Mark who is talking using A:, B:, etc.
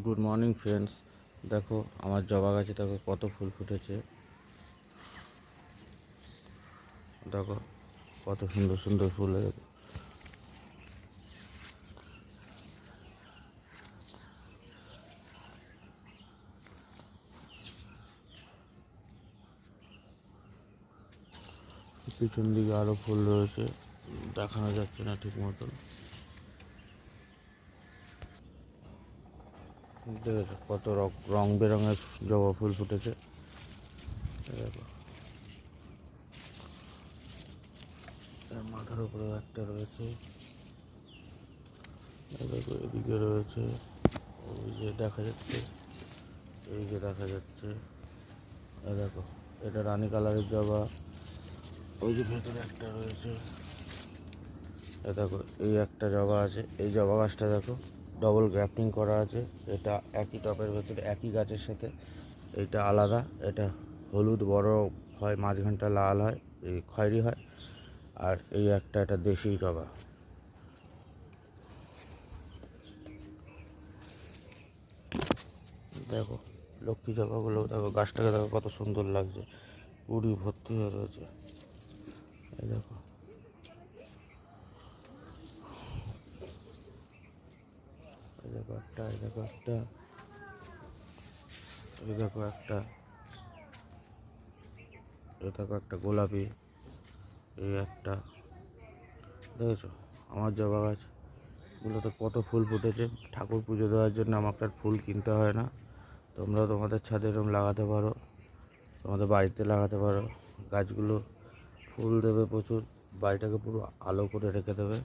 A: Good morning friends. দেখো আমার জবা গাছে দেখো কত ফুল ফুটেছে। দেখো কত সুন্দর সুন্দর ফুল। পিছন দিকে আরও ফুল রয়েছে, দেখানো যাচ্ছে না ঠিক মতন। দেখেছো কত রং বেরঙের জবা ফুল ফুটেছে। দেখো এর মাথার উপরেও একটা রয়েছে, দেখো এদিকে রয়েছে, ওই যে দেখা যাচ্ছে, এই যে দেখা যাচ্ছে। দেখো এটা রানী কালারের জবা, ওই যে ভেতরে একটা রয়েছে। দেখো এই একটা জবা আছে, এই জবা গাছটা দেখো ডবল গ্রাফটিং করা আছে। এটা একই টবের ভেতরে একই গাছের সাথে, এইটা আলাদা। এটা হলুদ বড় হয়, মাঝখানটা লাল হয়, এই খয়েরি হয়। আর এই একটা এটা দেশি জবা। দেখো লক্ষ্মী জবাগুলো দেখো, গাছটাকে দেখো কত সুন্দর লাগছে, কুড়ি ভর্তি হয়ে রয়েছে। এই দেখো, এই দেখো একটা, এই দেখো একটা, এই দেখো একটা, এই দেখো একটা গোলাপি, এই একটা। দেখেছো আমার জবা গাছগুলোতে কত ফুল ফুটেছে। ঠাকুর পুজো দেওয়ার জন্য আমাকে আর ফুল কিনতে হয় না। তোমরা তোমাদের ছাদে এরকম লাগাতে পারো, তোমাদের বাড়িতে লাগাতে পারো। গাছগুলো ফুল দেবে প্রচুর, বাড়িটাকে পুরো আলো করে রেখে দেবে।